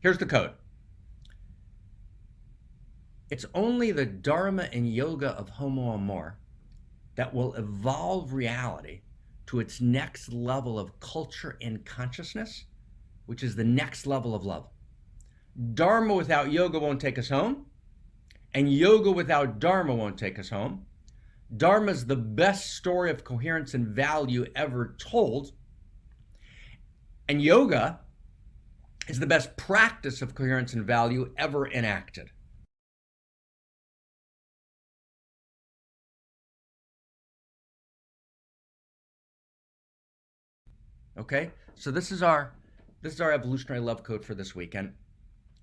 Here's the code. It's only the Dharma and yoga of Homo Amor that will evolve reality to its next level of culture and consciousness, which is the next level of love. Dharma without yoga won't take us home, and yoga without Dharma won't take us home. Dharma is the best story of coherence and value ever told, and yoga is the best practice of coherence and value ever enacted. Okay, so this is our evolutionary love code for this weekend.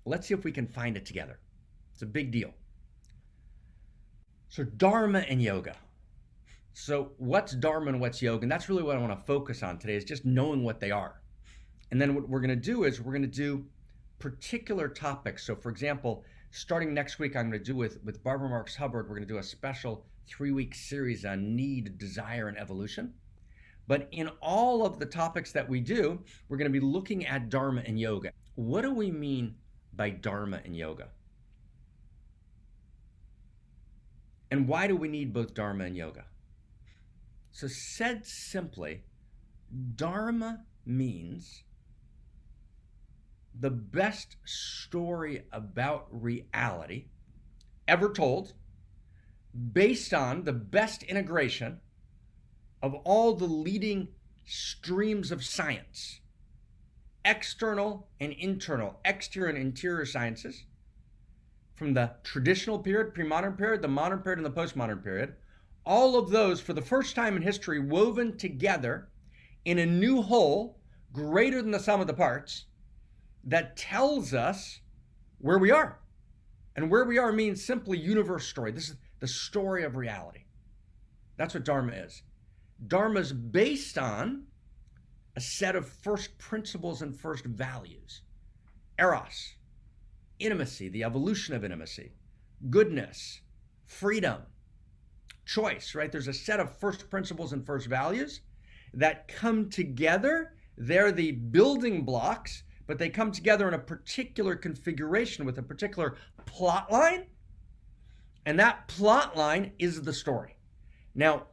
Let's see if we can find it together. It's a big deal. So Dharma and yoga. So what's Dharma and what's yoga? And that's really what I want to focus on today, is just knowing what they are. And then what we're going to do is we're going to do particular topics. So for example, starting next week, I'm going to do with Barbara Marx Hubbard, we're going to do a special 3-week series on need, desire, and evolution. But in all of the topics that we do, we're going to be looking at Dharma and yoga. What do we mean by Dharma and yoga? And why do we need both Dharma and yoga? So said simply, Dharma means the best story about reality ever told, based on the best integration of all the leading streams of science, external and internal, exterior and interior sciences, from the traditional period, pre-modern period, the modern period, and the postmodern period, all of those for the first time in history woven together in a new whole greater than the sum of the parts that tells us where we are. And where we are means simply universe story. This is the story of reality. That's what Dharma is. Dharma is based on a set of first principles and first values. Eros, intimacy, the evolution of intimacy, goodness, freedom, choice, right? There's a set of first principles and first values that come together. They're the building blocks, but they come together in a particular configuration with a particular plot line. And that plot line is the story. Now,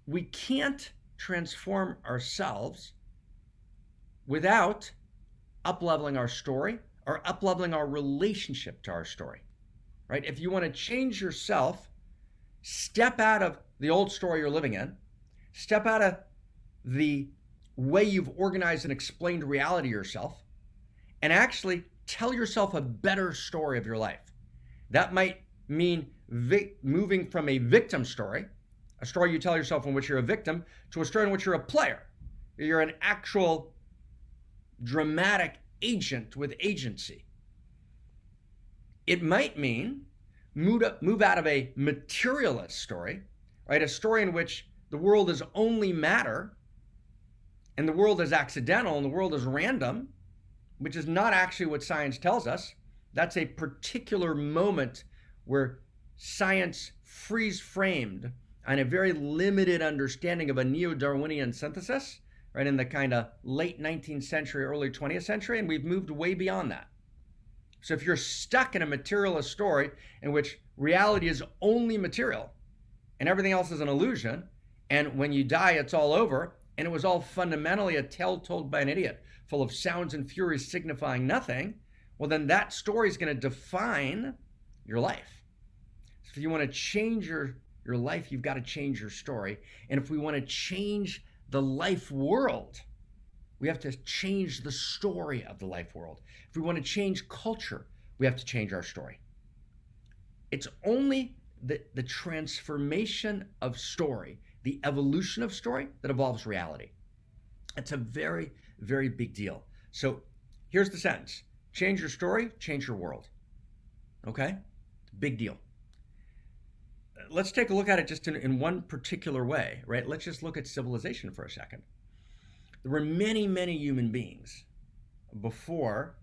we can't transform ourselves without up-leveling our story or up-leveling our relationship to our story, right? If you want to change yourself, step out of the old story you're living in, step out of the way you've organized and explained reality to yourself, and actually tell yourself a better story of your life. That might mean moving from a victim story, a story you tell yourself in which you're a victim, to a story in which you're a player. You're an actual dramatic agent with agency. It might mean move out of a materialist story, right? A story in which the world is only matter, and the world is accidental, and the world is random, which is not actually what science tells us. That's a particular moment where science freeze-framed on a very limited understanding of a neo-Darwinian synthesis, right, in the kind of late 19th century, early 20th century, and we've moved way beyond that. So if you're stuck in a materialist story in which reality is only material and everything else is an illusion, and when you die, it's all over, and it was all fundamentally a tale told by an idiot, full of sounds and furies signifying nothing, well, then that story is going to define your life. So if you want to change your life, you've got to change your story. And if we want to change the life world, we have to change the story of the life world. If we want to change culture, we have to change our story. It's only the transformation of story, the evolution of story, that evolves reality. It's a very, very big deal. So here's the sentence. Change your story, change your world. Okay? Big deal. Let's take a look at it just in one particular way, right? Let's just look at civilization for a second. There were many, many human beings before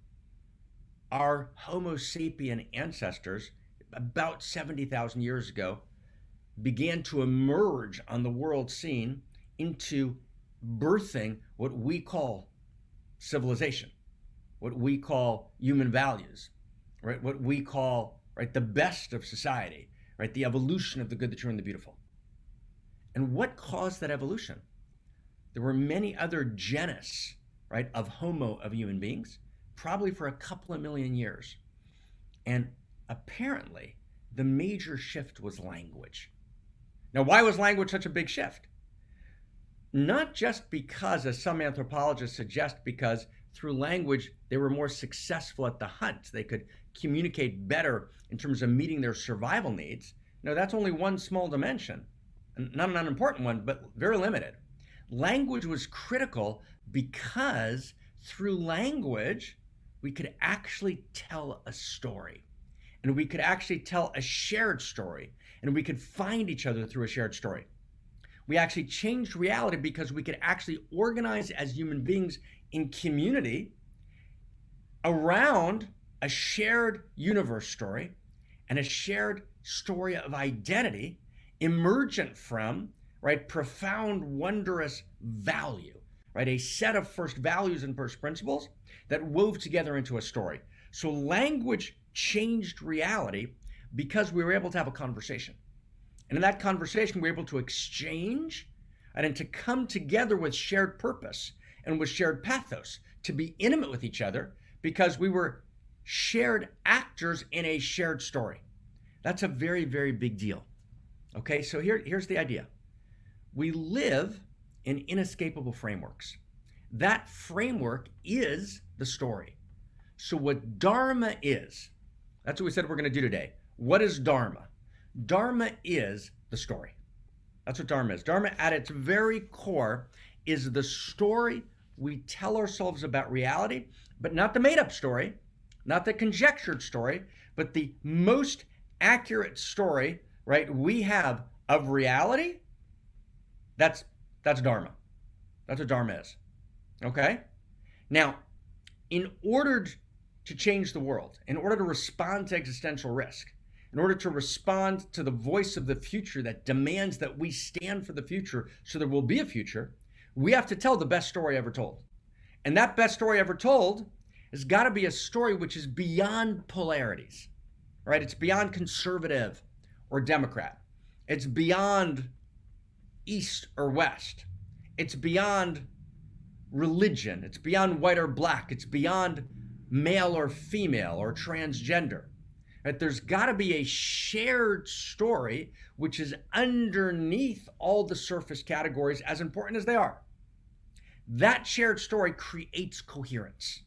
our Homo sapien ancestors, about 70,000 years ago, began to emerge on the world scene into birthing what we call civilization. what we call human values, right? What we call, right, the best of society, right? The evolution of the good, the true, and the beautiful. And what caused that evolution? There were many other genus, right, of Homo, of human beings, probably for a couple of million years. And apparently, the major shift was language. Now, why was language such a big shift? Not just because, as some anthropologists suggest, because through language, they were more successful at the hunt. They could communicate better in terms of meeting their survival needs. No, that's only one small dimension. Not an unimportant one, but very limited. Language was critical because through language, we could actually tell a story. And we could actually tell a shared story. And we could find each other through a shared story. We actually changed reality because we could actually organize as human beings in community around a shared universe story and a shared story of identity emergent from, right, profound, wondrous value, right? A set of first values and first principles that wove together into a story. So language changed reality because we were able to have a conversation. And in that conversation, we were able to exchange and to come together with shared purpose and with shared pathos, to be intimate with each other because we were shared actors in a shared story. That's a very, very big deal. Okay, so here's the idea. We live in inescapable frameworks. That framework is the story. So what Dharma is, that's what we said we're going to do today. What is Dharma? Dharma is the story. That's what Dharma is. Dharma at its very core is the story we tell ourselves about reality, but not the made-up story, not the conjectured story, but the most accurate story, right, we have of reality. That's Dharma. That's what Dharma is. Okay? Now, in order to change the world, in order to respond to existential risk, in order to respond to the voice of the future that demands that we stand for the future so there will be a future, we have to tell the best story ever told. And that best story ever told has got to be a story which is beyond polarities, right? It's beyond conservative or Democrat. It's beyond East or West. It's beyond religion. It's beyond white or black. It's beyond male or female or transgender. Right? There's got to be a shared story which is underneath all the surface categories, as important as they are. That shared story creates coherence.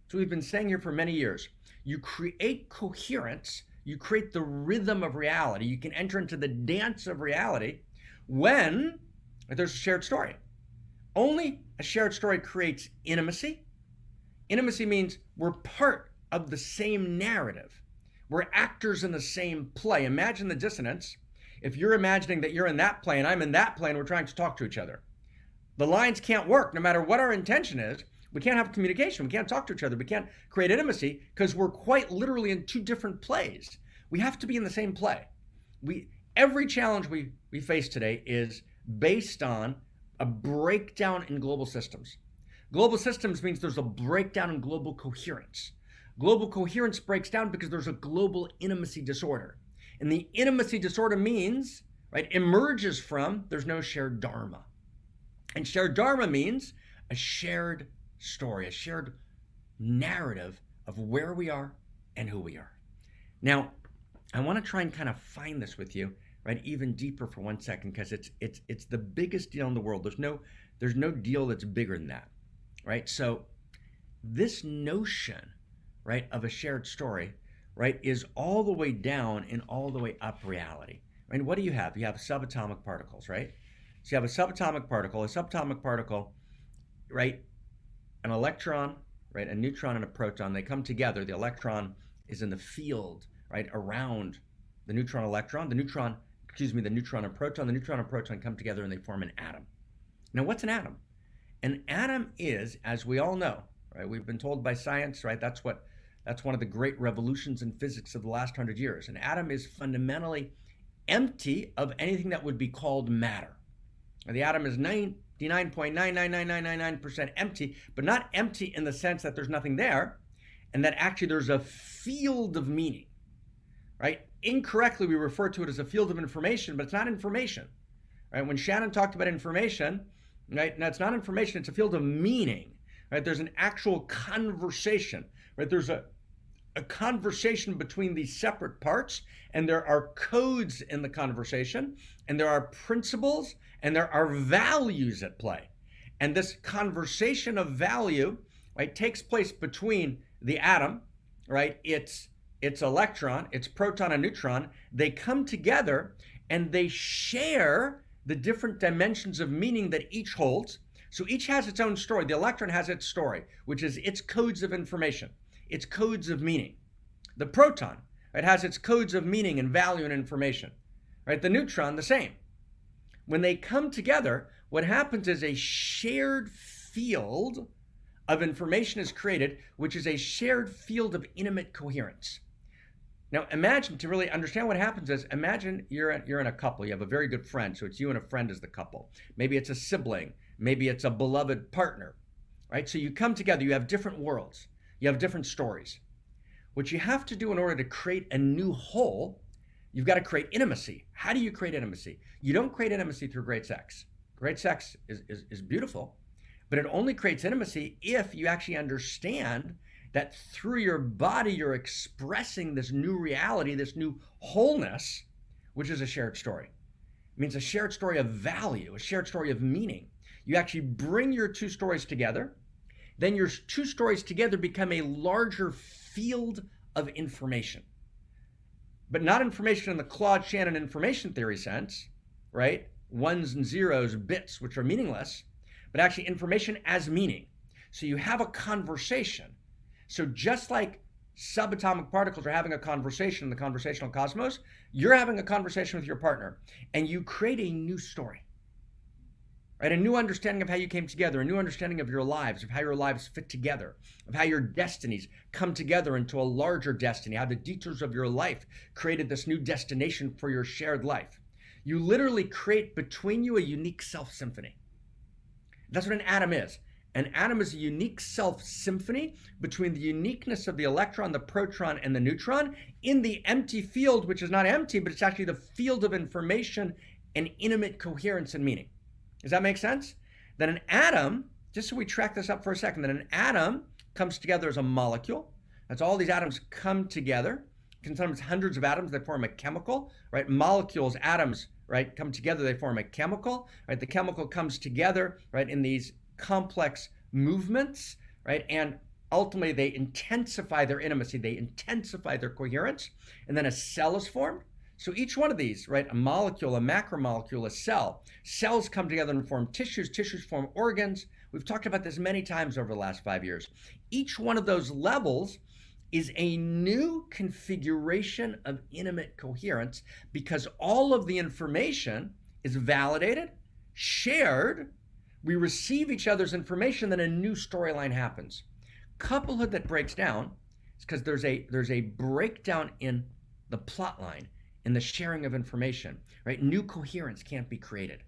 So we've been saying here for many years. You create coherence, you create the rhythm of reality. You can enter into the dance of reality when there's a shared story. Only a shared story creates intimacy. Intimacy means we're part of the same narrative. We're actors in the same play. Imagine the dissonance. If you're imagining that you're in that play and I'm in that play and we're trying to talk to each other. The lines can't work no matter what our intention is. We can't have communication. We can't talk to each other. We can't create intimacy because we're quite literally in two different plays. We have to be in the same play. Every challenge we face today is based on a breakdown in global systems. Global systems means there's a breakdown in global coherence. Global coherence breaks down because there's a global intimacy disorder. And the intimacy disorder means, right, emerges from there's no shared Dharma. And shared Dharma means a shared story, a shared narrative of where we are and who we are. Now, I want to try and kind of find this with you, right, even deeper for 1 second, because it's the biggest deal in the world. There's no deal that's bigger than that, right? So this notion, right, of a shared story, right, is all the way down and all the way up reality. Right? What do you have? You have subatomic particles, right? So you have a subatomic particle, right, an electron, right, a neutron and a proton, they come together. The electron is in the field, right, around the neutron electron, the neutron and proton. The neutron and proton come together and they form an atom. Now, what's an atom? An atom is, as we all know, right, we've been told by science, right, that's one of the great revolutions in physics of the last 100 years. An atom is fundamentally empty of anything that would be called matter. The atom is 99.99999% empty, but not empty in the sense that there's nothing there, and that actually there's a field of meaning, right? Incorrectly, we refer to it as a field of information, but it's not information, right? When Shannon talked about information, right? Now it's not information, it's a field of meaning, right? There's an actual conversation, right? There's a conversation between these separate parts, and there are codes in the conversation, and there are principles, and there are values at play. And this conversation of value, right, takes place between the atom, right, its electron, its proton and neutron. They come together and they share the different dimensions of meaning that each holds. So each has its own story. The electron has its story, which is its codes of information, its codes of meaning. The proton, it has its codes of meaning and value and information, right? The neutron, the same. When they come together, what happens is a shared field of information is created, which is a shared field of intimate coherence. Now imagine, to really understand what happens is, imagine you're in a couple, you have a very good friend, so it's you and a friend as the couple. Maybe it's a sibling, maybe it's a beloved partner, right? So you come together, you have different worlds, you have different stories. What you have to do in order to create a new whole, you've got to create intimacy. How do you create intimacy? You don't create intimacy through great sex. Great sex is beautiful, but it only creates intimacy if you actually understand that through your body, you're expressing this new reality, this new wholeness, which is a shared story. It means a shared story of value, a shared story of meaning. You actually bring your two stories together, then your two stories together become a larger field of information. But not information in the Claude Shannon information theory sense, right? Ones and zeros, bits, which are meaningless, but actually information as meaning. So you have a conversation. So just like subatomic particles are having a conversation in the conversational cosmos, you're having a conversation with your partner, and you create a new story, right? A new understanding of how you came together, a new understanding of your lives, of how your lives fit together, of how your destinies come together into a larger destiny, how the detours of your life created this new destination for your shared life. You literally create between you a unique self-symphony. That's what an atom is. An atom is a unique self-symphony between the uniqueness of the electron, the proton, and the neutron in the empty field, which is not empty, but it's actually the field of information and intimate coherence and meaning. Does that make sense? Then an atom, just so we track this up for a second, then an atom comes together as a molecule. That's all these atoms come together. Sometimes hundreds of atoms that form a chemical, right? Molecules, atoms, right, come together, they form a chemical, right? The chemical comes together, right, in these complex movements, right? And ultimately they intensify their intimacy, they intensify their coherence, and then a cell is formed. So each one of these, right, a molecule, a macromolecule, a cell, cells come together and form tissues, tissues form organs. We've talked about this many times over the last 5 years. Each one of those levels is a new configuration of intimate coherence because all of the information is validated, shared, we receive each other's information, then a new storyline happens. Couplehood that breaks down is because there's a breakdown in the plot line, in the sharing of information, right? New coherence can't be created.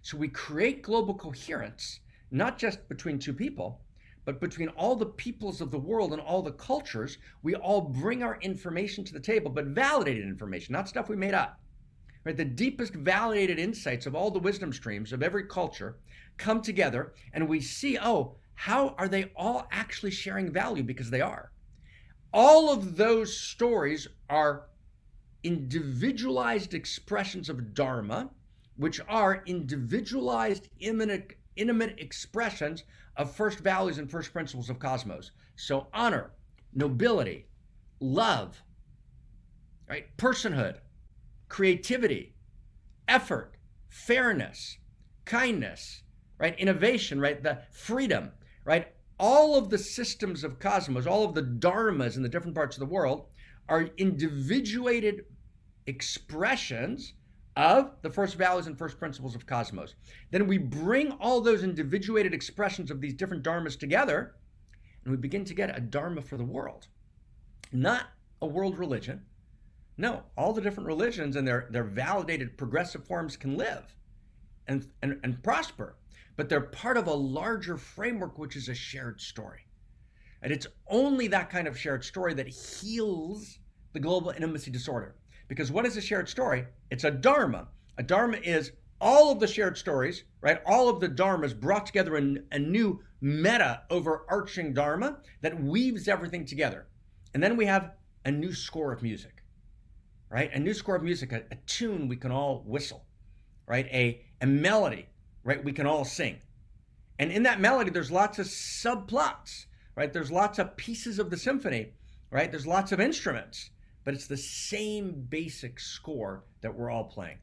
So we create global coherence, not just between two people, but between all the peoples of the world and all the cultures. We all bring our information to the table, but validated information, not stuff we made up. Right? The deepest validated insights of all the wisdom streams of every culture come together, and we see, oh, how are they all actually sharing value? Because they are. All of those stories are individualized expressions of Dharma, which are individualized, intimate expressions of first values and first principles of cosmos. So honor, nobility, love, right? Personhood, creativity, effort, fairness, kindness, right? Innovation, right? The freedom, right? All of the systems of cosmos, all of the dharmas in the different parts of the world are individuated expressions of the first values and first principles of cosmos. Then we bring all those individuated expressions of these different dharmas together, and we begin to get a dharma for the world. Not a world religion. No, all the different religions and their validated progressive forms can live and prosper. but they're part of a larger framework, which is a shared story. And it's only that kind of shared story that heals the global intimacy disorder. Because what is a shared story? It's a Dharma. A Dharma is all of the shared stories, right? All of the Dharmas brought together in a new meta overarching Dharma that weaves everything together. And then we have a new score of music, right? A new score of music, a tune we can all whistle, right? A melody, right? We can all sing. And in that melody, there's lots of subplots, right? There's lots of pieces of the symphony, right? There's lots of instruments, but it's the same basic score that we're all playing.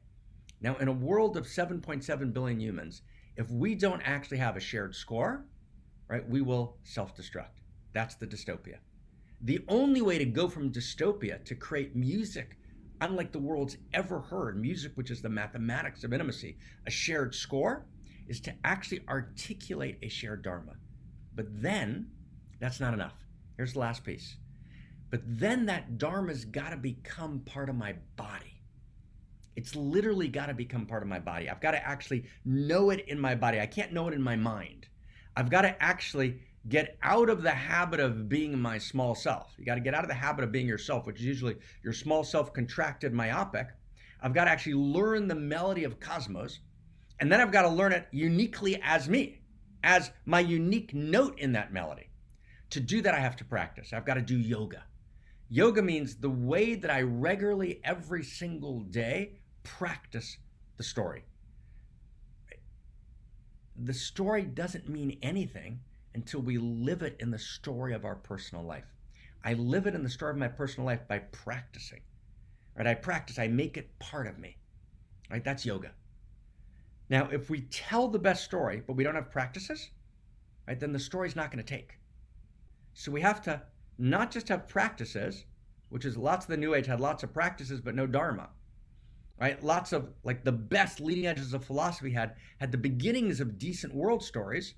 Now, in a world of 7.7 billion humans, if we don't actually have a shared score, right, we will self-destruct. That's the dystopia. The only way to go from dystopia to create music unlike the world's ever heard, music which is the mathematics of intimacy, a shared score, is to actually articulate a shared Dharma. But then, that's not enough. Here's the last piece. But then that Dharma's got to become part of my body. It's literally got to become part of my body. I've got to actually know it in my body. I can't know it in my mind. I've got to actually get out of the habit of being my small self. You got to get out of the habit of being yourself, which is usually your small self contracted, myopic. I've got to actually learn the melody of cosmos, and then I've got to learn it uniquely as me, as my unique note in that melody. To do that, I have to practice. I've got to do yoga. Yoga means the way that I regularly, every single day, practice the story. The story doesn't mean anything until we live it in the story of our personal life. I live it in the story of my personal life by practicing. Right? I practice, I make it part of me. Right? That's yoga. Now, if we tell the best story, but we don't have practices, right, then the story's not going to take. So we have to not just have practices, which is lots of the New Age had lots of practices, but no Dharma. Right? Lots of, like, the best leading edges of philosophy had the beginnings of decent world stories,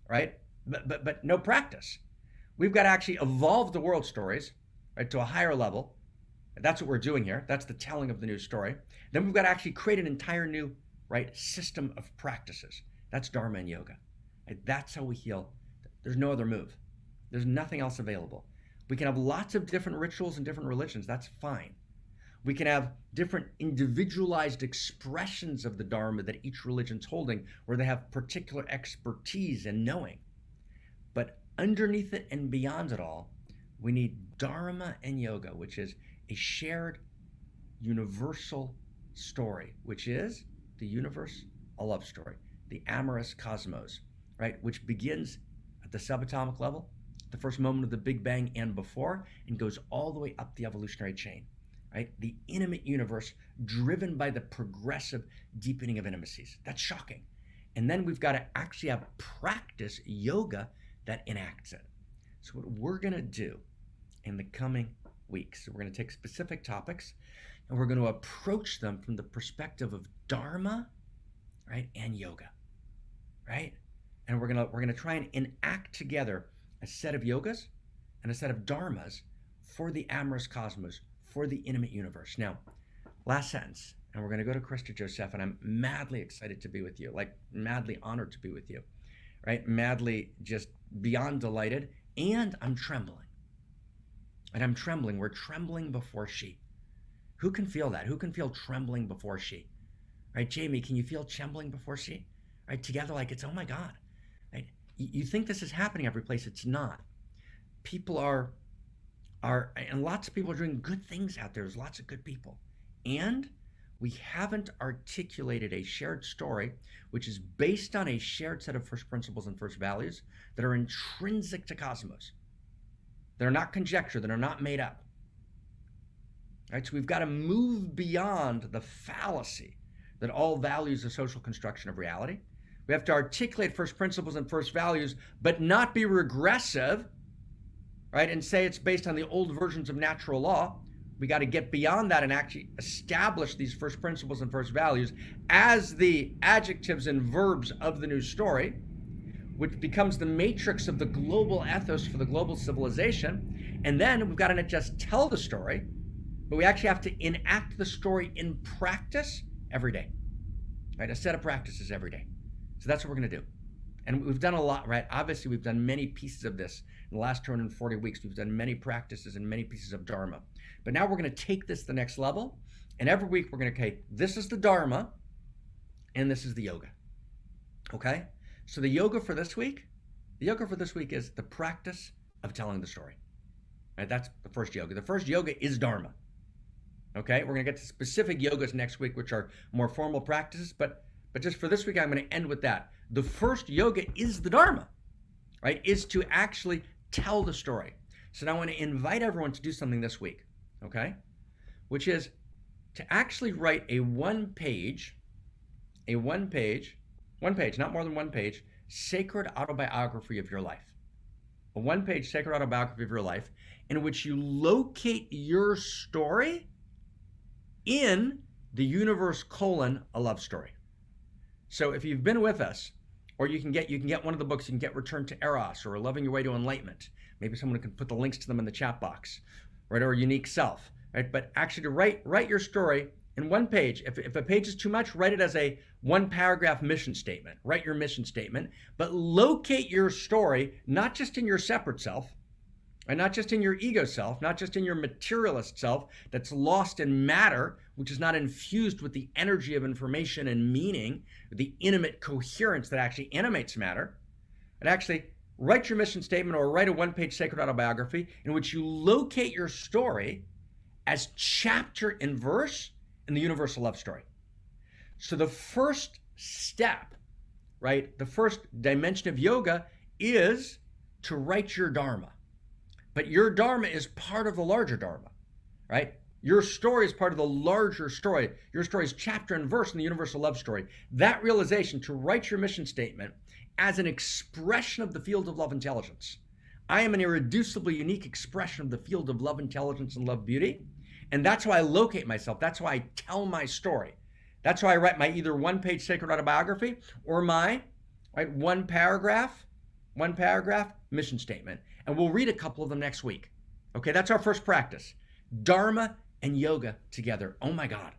right? But no practice. We've got to actually evolve the world stories, right, to a higher level. That's what we're doing here. That's the telling of the new story. Then we've got to actually create an entire new, right, system of practices. That's Dharma and yoga. Right? That's how we heal. There's no other move. There's nothing else available. We can have lots of different rituals and different religions. That's fine. We can have different individualized expressions of the Dharma that each religion's holding, where they have particular expertise and knowing. But underneath it and beyond it all, we need Dharma and yoga, which is a shared universal story, which is the universe, a love story, the amorous cosmos, right? Which begins at the subatomic level, the first moment of the Big Bang and before, and goes all the way up the evolutionary chain. Right? The intimate universe driven by the progressive deepening of intimacies. That's shocking. And then we've got to actually have practice yoga that enacts it. So what we're going to do in the coming weeks, we're going to take specific topics and we're going to approach them from the perspective of Dharma, right, and yoga, right? And we're going to try and enact together a set of yogas and a set of Dharmas for the amorous cosmos, for the intimate universe. Now, last sentence, and we're going to go to Krista Joseph, and I'm madly excited to be with you, like madly honored to be with you, right? Madly just beyond delighted, and I'm trembling. And I'm trembling. We're trembling before she. Who can feel that? Who can feel trembling before she? Right, Jamie, can you feel trembling before she? Right, together like it's, oh my God. Right? You think this is happening every place. It's not. People are, and lots of people are doing good things out there. There's lots of good people. And we haven't articulated a shared story, which is based on a shared set of first principles and first values that are intrinsic to cosmos. That are not conjecture, that are not made up. Right? So we've got to move beyond the fallacy that all values the social construction of reality. We have to articulate first principles and first values, but not be regressive, right, and say it's based on the old versions of natural law. We got to get beyond that and actually establish these first principles and first values as the adjectives and verbs of the new story, which becomes the matrix of the global ethos for the global civilization. And then we've got to not just tell the story, but we actually have to enact the story in practice every day, right? A set of practices every day. So that's what we're going to do. And we've done a lot, right? Obviously, we've done many pieces of this in the last 240 weeks. We've done many practices and many pieces of Dharma. But now we're going to take this to the next level. And every week we're going to, okay, this is the Dharma and this is the yoga. Okay? So the yoga for this week is the practice of telling the story. Right? That's the first yoga. The first yoga is Dharma. Okay? We're going to get to specific yogas next week, which are more formal practices, but just for this week, I'm going to end with that. The first yoga is the Dharma, right? Is to actually tell the story. So now I want to invite everyone to do something this week, okay? Which is to actually write a one page, not more than one page, sacred autobiography of your life. A one-page sacred autobiography of your life in which you locate your story in the universe : a love story. So if you've been with us, or you can get one of the books, you can get Return to Eros or Loving Your Way to Enlightenment. Maybe someone can put the links to them in the chat box, right? Or Unique Self, right? But actually to write your story in one page. If a page is too much, write it as a one paragraph mission statement. Write your mission statement, but locate your story, not just in your separate self, and not just in your ego self, not just in your materialist self that's lost in matter, which is not infused with the energy of information and meaning, the intimate coherence that actually animates matter. And actually write your mission statement or write a one-page sacred autobiography in which you locate your story as chapter and verse in the universal love story. So the first step, right, the first dimension of yoga is to write your Dharma. But your Dharma is part of the larger Dharma, right? Your story is part of the larger story. Your story is chapter and verse in the universal love story. That realization to write your mission statement as an expression of the field of love intelligence. I am an irreducibly unique expression of the field of love intelligence and love beauty. And that's why I locate myself. That's why I tell my story. That's why I write my either one-page sacred autobiography or my one paragraph mission statement. And we'll read a couple of them next week. Okay, that's our first practice. Dharma and yoga together. Oh my God.